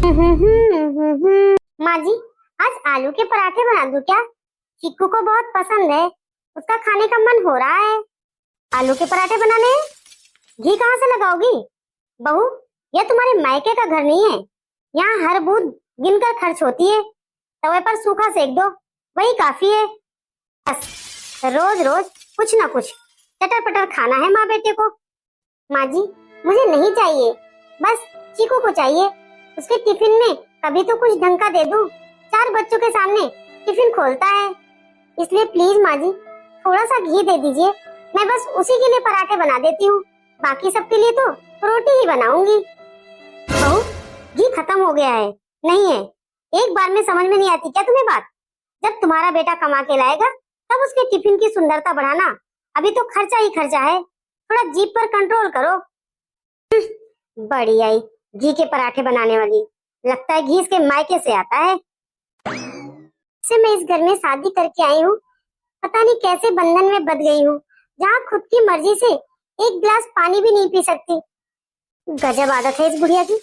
माँ जी, आज आलू के पराठे बना दूं क्या? चिक्कू को बहुत पसंद है, उसका खाने का मन हो रहा है। आलू के पराठे बनाने हैं? घी कहाँ से लगाओगी? बहू, यह तुम्हारे मायके का घर नहीं है। यहाँ हर बूंद गिनकर खर्च होती है। तवे पर सूखा सेक दो, वही काफी है। बस रोज रोज कुछ ना कुछ चटर पटर खाना है माँ बेटे को। माँ जी, मुझे नहीं चाहिए, बस चीकू को चाहिए। उसके टिफिन में कभी तो कुछ ढंग का दे दूं। 4 बच्चों के सामने टिफिन खोलता है, इसलिए प्लीज माँ जी थोड़ा सा घी दे दीजिए। मैं बस उसी के लिए पराठे बना देती हूँ, बाकी सबके लिए तो रोटी ही बनाऊंगी। बहू, घी खत्म हो गया है। नहीं है, एक बार में समझ में नहीं आती क्या तुम्हें बात? जब तुम्हारा बेटा कमा के लाएगा तब उसके टिफिन की सुंदरता बढ़ाना। अभी तो खर्चा ही खर्चा है, थोड़ा जीभ पर कंट्रोल करो। बड़ी आई घी के पराठे बनाने वाली, लगता है घी इसके मायके से आता है। से मैं इस घर में शादी करके आई हूँ, पता नहीं कैसे बंधन में बंध गई हूँ, जहाँ खुद की मर्जी से एक गिलास पानी भी नहीं पी सकती। गजब आदत है इस बुढ़िया की,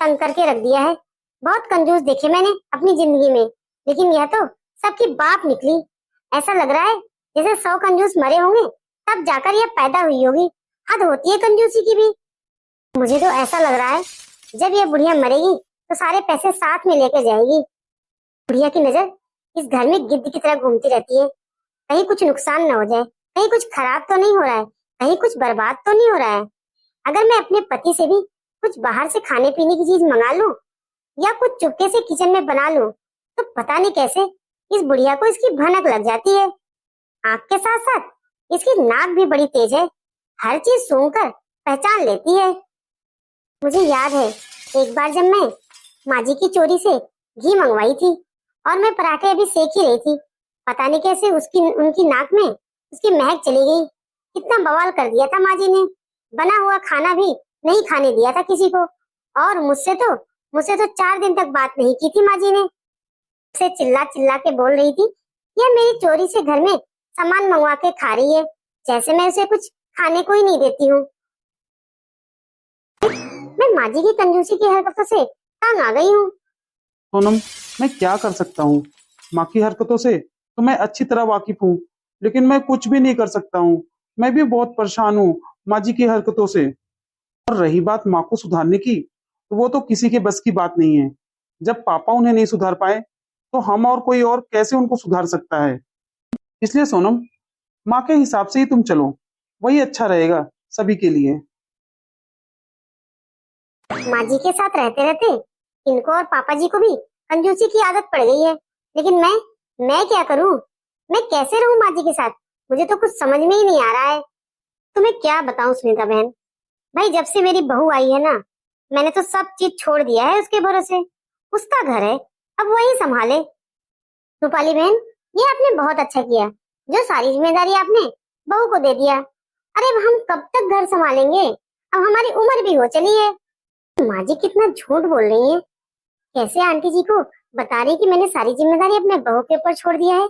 तंग करके रख दिया है। बहुत कंजूस देखे मैंने अपनी जिंदगी में, लेकिन यह तो सबकी बाप निकली। ऐसा लग रहा है जैसे 100 कंजूस मरे होंगे तब जाकर यह पैदा हुई होगी। हद होती है कंजूसी की भी। मुझे तो ऐसा लग रहा है जब यह बुढ़िया मरेगी तो सारे पैसे साथ में लेकर जाएगी। बुढ़िया की नजर इस घर में गिद्ध की तरह घूमती रहती है, कहीं कुछ नुकसान न हो जाए, कहीं कुछ खराब तो नहीं हो रहा है, कहीं कुछ बर्बाद तो नहीं हो रहा है। अगर मैं अपने पति से भी कुछ बाहर से खाने पीने की चीज मंगा लूं या कुछ चुपके से किचन में बना लूं, तो पता नहीं कैसे इस बुढ़िया को इसकी भनक लग जाती है। आंख के साथ साथ इसकी नाक भी बड़ी तेज है, हर चीज सूंघकर पहचान लेती है। मुझे याद है एक बार जब मैं माँ जी की चोरी से घी मंगवाई थी और मैं पराठे अभी सेक ही रही थी, पता नहीं कैसे उनकी नाक में उसकी महक चली गई। कितना बवाल कर दिया था माँ जी ने, बना हुआ खाना भी नहीं खाने दिया था किसी को। और मुझसे तो 4 दिन तक बात नहीं की थी माँ जी ने। उसे चिल्ला चिल्ला के बोल रही थी, यह मेरी चोरी से घर में सामान मंगवा के खा रही है, जैसे मैं उसे कुछ खाने को ही नहीं देती हूँ। मैं माँ जी की कंजूसी की हरकतों से तंग आ गई हूँ। सोनम, मैं क्या कर सकता हूँ? माँ की हरकतों से तो मैं अच्छी तरह वाकिफ हूँ, लेकिन मैं कुछ भी नहीं कर सकता हूँ। मैं भी बहुत परेशान हूँ माँ जी की हरकतों से। और रही बात माँ को सुधारने की, तो वो तो किसी के बस की बात नहीं है। जब पापा उन्हें नहीं सुधार पाए तो हम और कोई और कैसे उनको सुधार सकता है? इसलिए सोनम, माँ के हिसाब से ही तुम चलो, वही अच्छा रहेगा सभी के लिए। माँ जी के साथ रहते रहते इनको और पापा जी को भी कंजूसी की आदत पड़ गई है, लेकिन मैं क्या करूँ? मैं कैसे रहूँ माँ जी के साथ? मुझे तो कुछ समझ में ही नहीं आ रहा है। तुम्हें क्या बताऊं सुनीता बहन, भाई जब से मेरी बहू आई है ना, मैंने तो सब चीज छोड़ दिया है उसके भरोसे। उसका घर है, अब वही संभाले। रूपाली बहन, ये आपने बहुत अच्छा किया, जो सारी जिम्मेदारी आपने बहू को दे दिया। अरे अब हम कब तक घर संभालेंगे? अब हमारी उम्र भी हो चली है। माँ जी कितना झूठ बोल रही है, कैसे आंटी जी को बता रही कि मैंने सारी जिम्मेदारी अपने बहू के ऊपर छोड़ दिया है।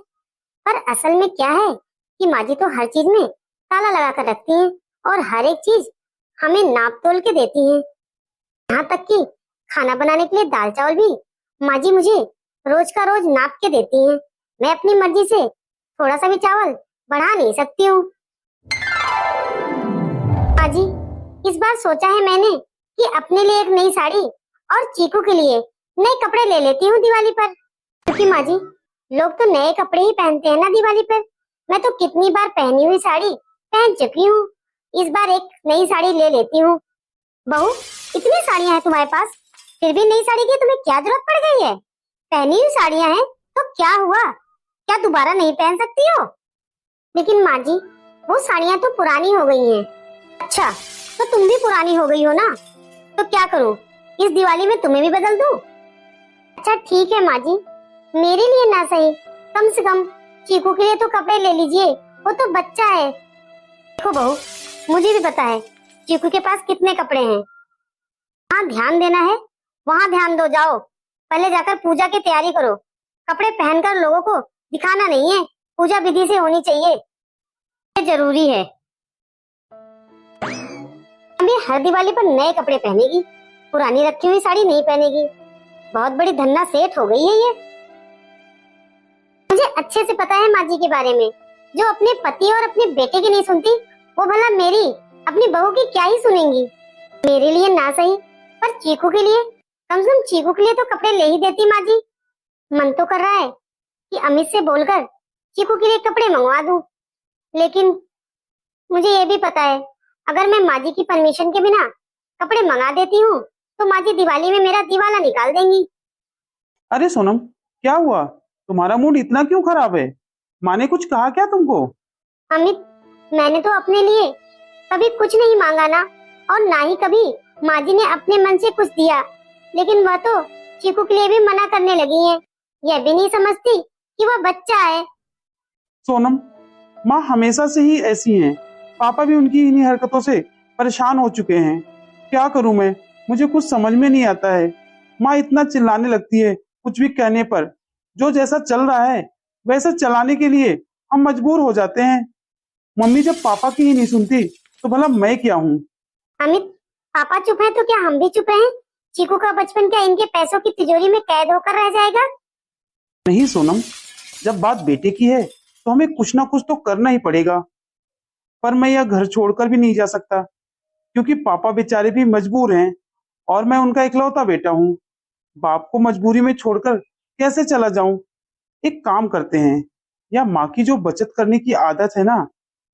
पर असल में क्या है कि माँ जी तो हर चीज में ताला लगा कर रखती हैं और हर एक चीज हमें नाप तोल के देती हैं। यहाँ तक कि खाना बनाने के लिए दाल चावल भी माँ जी मुझे रोज का रोज नाप के देती हैं। मैं अपनी मर्जी से थोड़ा सा भी चावल बढ़ा नहीं सकती हूँ। माँ जी, इस बार सोचा है मैंने कि अपने लिए एक नई साड़ी और चीकू के लिए नए कपड़े ले लेती हूँ दिवाली पर, क्योंकि माँ जी लोग तो नए कपड़े ही पहनते हैं ना दिवाली पर। मैं तो कितनी बार पहनी हुई साड़ी पहन चुकी हूँ, इस बार एक नई साड़ी ले लेती हूँ। बहू, इतनी साड़ियाँ हैं तुम्हारे पास, फिर भी नई साड़ी की तुम्हें क्या जरूरत पड़ गई है? पहनी हुई साड़ियाँ हैं तो क्या हुआ, क्या दोबारा नहीं पहन सकती हो? लेकिन माँ जी वो साड़ियाँ तो पुरानी हो गई हैं। अच्छा, तो तुम भी पुरानी हो गई हो ना, तो क्या करूँ, इस दिवाली में तुम्हें भी बदल दूँ? अच्छा ठीक है माँ जी, मेरे लिए ना सही, कम से कम चीकू के लिए तो कपड़े ले लीजिए, वो तो बच्चा है। देखो बहू, मुझे भी पता है चीकू के पास कितने कपड़े हैं। हाँ ध्यान देना है वहाँ ध्यान दो, जाओ पहले जाकर पूजा की तैयारी करो। कपड़े पहनकर लोगों को दिखाना नहीं है, पूजा विधि से होनी चाहिए, ये जरूरी है। अभी हर दिवाली पर नए कपड़े पहनेगी, पुरानी रखी हुई साड़ी नहीं पहनेगी। बहुत बड़ी धन्ना सेठ हो गई है ये। मुझे अच्छे से पता है माँ जी के बारे में, जो अपने पति और अपने बेटे की नहीं सुनती, वो भला मेरी अपनी बहू की क्या ही सुनेंगी। मेरे लिए ना सही, पर चीकू के लिए, कम से कम चीकू के लिए तो कपड़े ले ही देती माँ जी। मन तो कर रहा है कि अमित से बोलकर चीकू के लिए कपड़े मंगवा दूं, लेकिन मुझे ये भी पता है अगर मैं माँ जी की परमिशन के बिना कपड़े मंगा देती हूँ तो माँ जी दिवाली में मेरा दिवाला निकाल देंगी। अरे सोनम, क्या हुआ? तुम्हारा मूड इतना क्यों खराब है? माँ ने कुछ कहा क्या तुमको? अमित, मैंने तो अपने लिए कभी कुछ नहीं मांगा ना, और ना ही कभी माँ जी ने अपने मन से कुछ दिया, लेकिन वह तो चीकू के लिए भी मना करने लगी है। यह भी नहीं समझती कि वह बच्चा है। सोनम, माँ हमेशा से ही ऐसी हैं। पापा भी उनकी इन्हीं हरकतों से परेशान हो चुके हैं। क्या करूं मैं? मुझे कुछ समझ में नहीं आता है। माँ इतना चिल्लाने लगती है कुछ भी कहने पर। जो जैसा चल रहा है वैसा चलाने के लिए हम मजबूर हो जाते हैं। मम्मी जब पापा की ही नहीं सुनती तो भला मैं क्या हूँ? अमित, पापा चुप है तो क्या हम भी चुप रहें? चीकू का बचपन क्या इनके पैसों की तिजोरी में कैद होकर रह जाएगा? नहीं सोनम, जब बात बेटे की है तो हमें कुछ ना कुछ तो करना ही पड़ेगा। पर मैं यह घर छोड़कर भी नहीं जा सकता, क्योंकि पापा बेचारे भी मजबूर हैं और मैं उनका इकलौता बेटा हूँ। बाप को मजबूरी में छोड़कर कैसे चला जाऊं? एक काम करते हैं, या माँ की जो बचत करने की आदत है ना,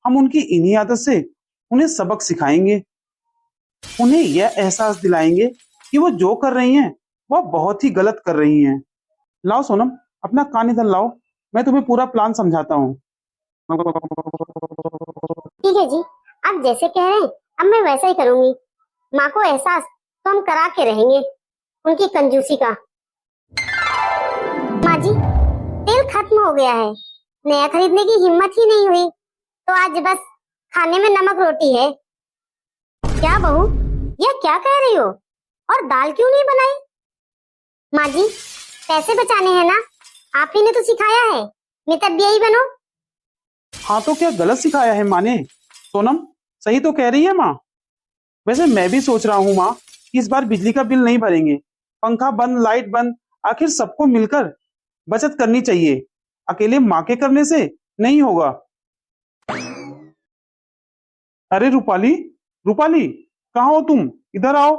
हम उनकी इन्हीं आदत से उन्हें सबक सिखाएंगे। उन्हें यह एहसास दिलाएंगे कि वो जो कर रही हैं वह बहुत ही गलत कर रही हैं। लाओ सोनम, अपना कान इधर लाओ, मैं तुम्हें पूरा प्लान समझाता हूँ। ठीक है जी, आप जैसे कह रहे हैं अब मैं वैसा ही करूंगी। माँ को एहसास तो हम करा के रहेंगे उनकी कंजूसी का। माँ जी, तेल खत्म हो गया है, नया खरीदने की हिम्मत ही नहीं हुई, तो आज बस खाने में नमक रोटी है। क्या बहू, यह क्या कह रही हो? और दाल क्यों नहीं बनाई? माँ जी, पैसे बचाने हैं ना, आप ही ने तो सिखाया है, मैं तब यही बनो। हाँ तो क्या गलत सिखाया है माँ ने? सोनम, सही तो कह रही है माँ। वैसे मैं भी सोच रहा हूँ माँ कि इस बार बिजली का बिल नहीं भरेंगे। पंखा बंद, लाइट बंद, आखिर सबको मिलकर बचत करनी चाहिए। अकेले माँ के करने से नहीं होगा। अरे रूपाली, रूपाली, कहाँ हो तुम? इधर आओ।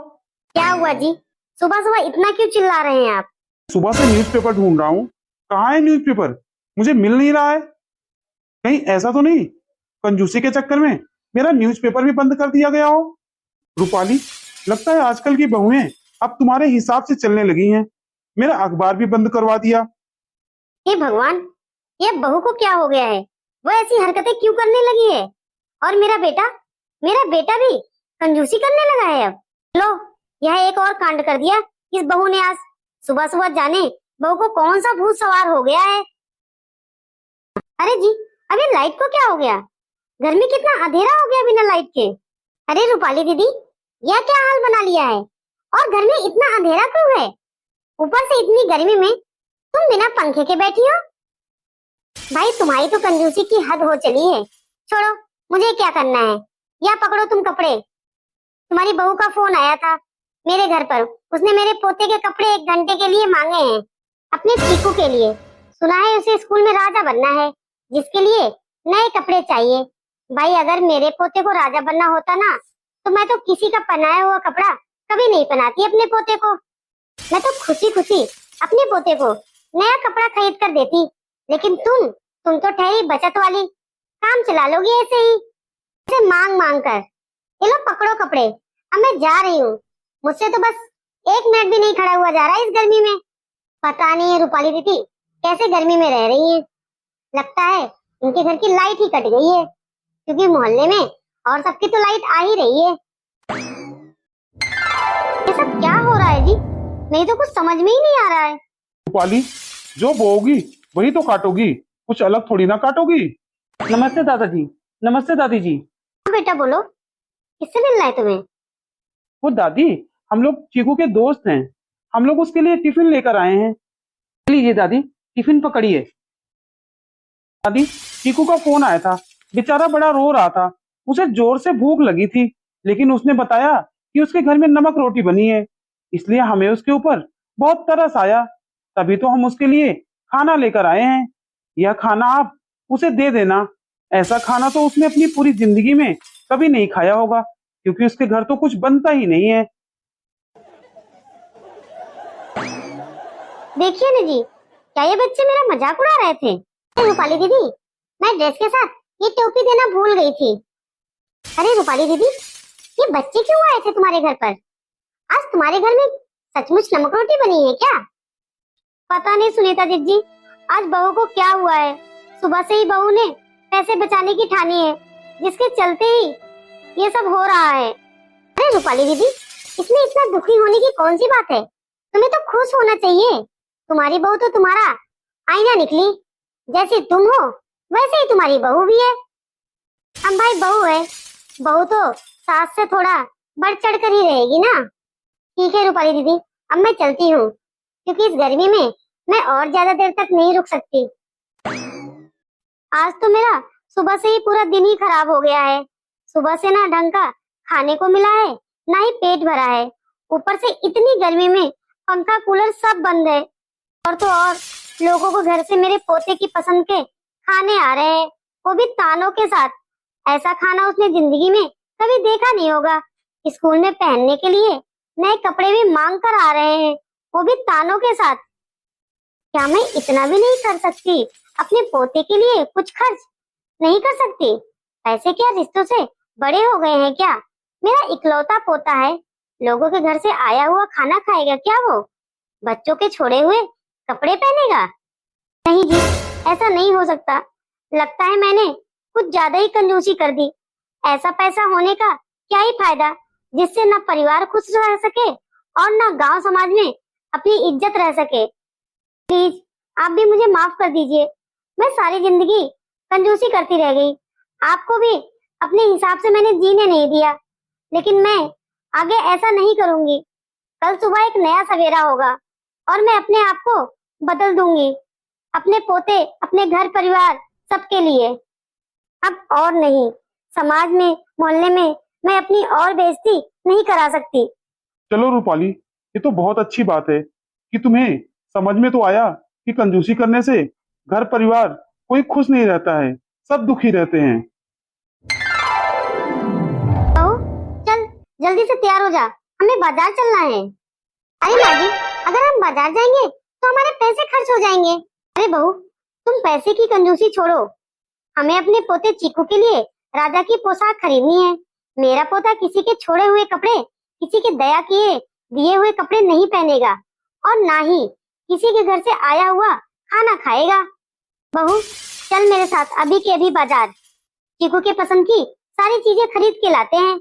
क्या हुआ जी? सुबह सुबह इतना क्यों चिल्ला रहे हैं आप? सुबह से न्यूज़पेपर ढूंढ रहा हूँ। कहाँ है न्यूज़पेपर? मुझे मिल नहीं रहा है। कहीं ऐसा तो नहीं कंजूसी के चक्कर में मेरा न्यूज़पेपर भी बंद कर दिया गया हो? रूपाली, लगता है आजकल की बहुएं अब तुम्हारे हिसाब से चलने लगी हैं। मेरा अखबार भी बंद करवा दिया। हे भगवान, ये बहू को क्या हो गया है? वो ऐसी हरकतें क्यों करने लगी है? और मेरा बेटा भी कंजूसी करने लगा है अब। लो, यह एक और कांड कर दिया इस बहू ने आज। सुबह सुबह जाने बहू को कौन सा भूत सवार हो गया है। अरे जी, अबे लाइट को क्या हो गया? घर में कितना अंधेरा हो गया बिना लाइट के। अरे रूपाली दीदी, यह क्या हाल बना लिया है? और घर में इतना अंधेरा क्यों है? ऊपर से इतनी गर्मी में तुम बिना पंखे के बैठी हो। भाई तुम्हारी तो कंजूसी की हद हो चली है। छोड़ो, मुझे क्या करना है। या पकड़ो तुम कपड़े। तुम्हारी बहू का फोन आया था मेरे घर पर, उसने मेरे पोते के कपड़े 1 घंटे के लिए मांगे हैं, अपने चीकू के लिए। सुना है उसे स्कूल में राजा बनना है, जिसके लिए नए कपड़े चाहिए। भाई अगर मेरे पोते को राजा बनना होता ना, तो मैं तो किसी का पहनाया हुआ कपड़ा कभी नहीं पहनाती अपने पोते को। मैं तो खुशी खुशी अपने पोते को नया कपड़ा खरीद कर देती। लेकिन तुम तो ठहरी बचत वाली, काम चला लोगी ऐसे ही, ऐसे मांग मांग कर। ये लो पकड़ो कपड़े, अब मैं जा रही हूँ। मुझसे तो बस 1 मिनट भी नहीं खड़ा हुआ जा रहा है इस गर्मी में। पता नहीं है रूपाली दीदी कैसे गर्मी में रह रही है। लगता है इनके घर की लाइट ही कट गई है, क्योंकि मोहल्ले में और सबकी तो लाइट आ ही रही है। ये सब क्या हो रहा है जी? नहीं तो कुछ समझ में ही नहीं आ रहा है। रूपाली, जो बोओगी वही तो काटोगी, कुछ अलग थोड़ी ना काटोगी। नमस्ते दादाजी। नमस्ते दादी जी। हाँ बेटा बोलो, किससे मिलना है तुम्हें? वो दादी, हम लोग चीकू के दोस्त हैं। हम लोग उसके लिए टिफिन लेकर आए हैं। लीजिए दादी, टिफिन पकड़िए। दादी, चीकू का फोन आया था। बेचारा बड़ा रो रहा था। उसे जोर से भूख लगी थी, लेकिन उसने बताया कि उसके घर में नमक रोटी बनी है, इसलिए हमें उसके ऊपर बहुत तरस आया, तभी तो हम उसके लिए खाना लेकर आए हैं। यह खाना आप उसे दे देना। ऐसा खाना तो उसने अपनी पूरी जिंदगी में कभी नहीं खाया होगा, क्योंकि उसके घर तो कुछ बनता ही नहीं है। देखिए ना जी, क्या ये बच्चे मेरा मजाक उड़ा रहे थे? अरे रूपाली दीदी, मैं ड्रेस के साथ ये टोपी देना भूल गई थी। अरे रूपाली दीदी, ये बच्चे क्यों आए थे तुम्हारे घर पर? आज तुम्हारे घर में सचमुच नमक रोटी बनी है क्या? पता नहीं सुनीता जी, आज बहू को क्या हुआ है। सुबह से ही बहू ने पैसे बचाने की ठानी है, जिसके चलते ही ये सब हो रहा है। अरे रूपाली दीदी, इसमें इतना दुखी होने की कौन सी बात है? तुम्हें तो खुश होना चाहिए। तुम्हारी बहू तो तुम्हारा आईना निकली। जैसी तुम हो वैसे ही तुम्हारी बहू भी है। हम भाई बहू है, बहू तो सास से थोड़ा बढ़ चढ़ कर ही रहेगी ना। ठीक है रूपाली दीदी, अब मैं चलती हूँ, क्योंकि इस गर्मी में मैं और ज्यादा देर तक नहीं रुक सकती। आज तो मेरा सुबह से ही पूरा दिन ही खराब हो गया है। सुबह से ना ढंग का खाने को मिला है, ना ही पेट भरा है। ऊपर से इतनी गर्मी में पंखा कूलर सब बंद है। और तो और लोगों को घर से मेरे पोते की पसंद के खाने आ रहे हैं, वो भी तानों के साथ। ऐसा खाना उसने जिंदगी में कभी देखा नहीं होगा। स्कूल में पहनने के लिए नए कपड़े भी मांग कर आ रहे हैं, वो भी तानों के साथ। क्या मैं इतना भी नहीं कर सकती? अपने पोते के लिए कुछ खर्च नहीं कर सकती? पैसे क्या रिश्तों से बड़े हो गए हैं क्या? मेरा इकलौता पोता है, लोगों के घर से आया हुआ खाना खाएगा क्या वो? बच्चों के छोड़े हुए कपड़े पहनेगा? नहीं जी, ऐसा नहीं हो सकता। लगता है मैंने कुछ ज्यादा ही कंजूसी कर दी। ऐसा पैसा होने का क्या ही फायदा, जिससे ना परिवार खुश रह सके और ना गांव समाज में अपनी इज्जत रह सके। प्लीज आप भी मुझे माफ कर दीजिए। मैं सारी जिंदगी कंजूसी करती रह गई। आपको भी अपने हिसाब से मैंने जीने नहीं दिया, लेकिन मैं आगे ऐसा नहीं करूंगी। कल सुबह एक नया सवेरा होगा और मैं अपने आप को बदल दूंगी, अपने पोते, अपने घर परिवार, सबके लिए। अब और नहीं, समाज में, मोहल्ले में मैं अपनी और बेइज्जती नहीं करा सकती। चलो रूपाली, ये तो बहुत अच्छी बात है कि तुम्हें समझ में तो आया कि कंजूसी करने से घर परिवार कोई खुश नहीं रहता है, सब दुखी रहते हैं। बहू, चल जल्दी से तैयार हो जा, हमें बाजार चलना है। अरे माँ जी, अगर हम बाजार जाएंगे तो हमारे पैसे खर्च हो जाएंगे। अरे बहू, तुम पैसे की कंजूसी छोड़ो। हमें अपने पोते चीकू के लिए राजा की पोशाक खरीदनी है। मेरा पोता किसी के छोड़े हुए कपड़े, किसी के दया किए दिए हुए कपड़े नहीं पहनेगा, और ना ही किसी के घर से आया हुआ खाना खाएगा। बहू, चल मेरे साथ अभी के अभी बाजार। चीकू के पसंद की सारी चीजें खरीद के लाते हैं।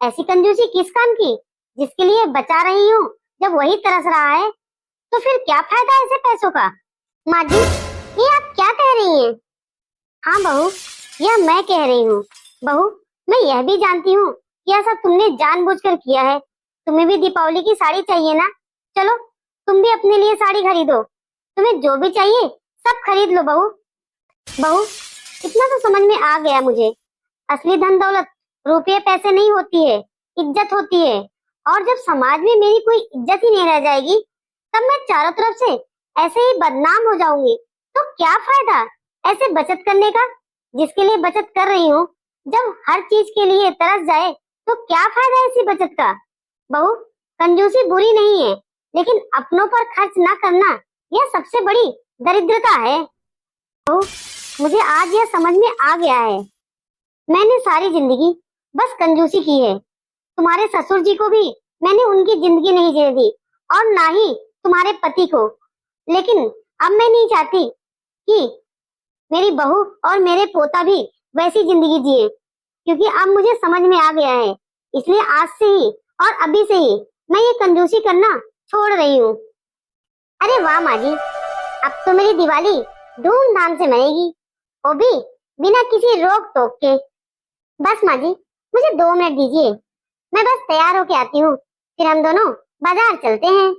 ऐसी कंजूसी किस काम की, जिसके लिए बचा रही हूँ, जब वही तरस रहा है तो फिर क्या फायदा ऐसे पैसों का? माँ जी, ये आप क्या कह रही हैं? हाँ बहू, यह मैं कह रही हूँ। बहू, मैं यह भी जानती हूँ कि ऐसा तुमने जानबूझकर किया है। तुम्हें भी दीपावली की साड़ी चाहिए ना? चलो तुम भी अपने लिए साड़ी खरीदो। तुम्हें जो भी चाहिए सब खरीद लो बहू। बहू, इतना तो समझ में आ गया मुझे, असली धन दौलत रुपये पैसे नहीं होती है, इज्जत होती है। और जब समाज में मेरी कोई इज्जत ही नहीं रह जाएगी, तब मैं चारों तरफ से ऐसे ही बदनाम हो जाऊंगी। तो क्या फायदा ऐसे बचत करने का, जिसके लिए बचत कर रही हूँ? जब हर चीज के लिए तरस जाए तो क्या फायदा ऐसी बचत का? बहू, कंजूसी बुरी नहीं है, लेकिन अपनों पर खर्च ना करना यह सबसे बड़ी दरिद्रता है। बहू, मुझे आज यह समझ में आ गया है, मैंने सारी जिंदगी बस कंजूसी की है। तुम्हारे ससुर जी को भी मैंने उनकी जिंदगी नहीं जीने दी, और ना ही तुम्हारे पति को। लेकिन अब मैं नहीं चाहती कि मेरी बहू और मेरे पोता भी वैसी जिंदगी जिए, क्योंकि अब मुझे समझ में आ गया है। इसलिए आज से ही और अभी से ही मैं ये कंजूसी करना छोड़ रही हूँ। अरे वाह माँ जी, अब तो मेरी दिवाली धूमधाम से मनेगी, वो भी बिना किसी रोक टोक के। बस माँ जी, मुझे 2 मिनट दीजिए, मैं बस तैयार होके आती हूँ, फिर हम दोनों बाजार चलते हैं।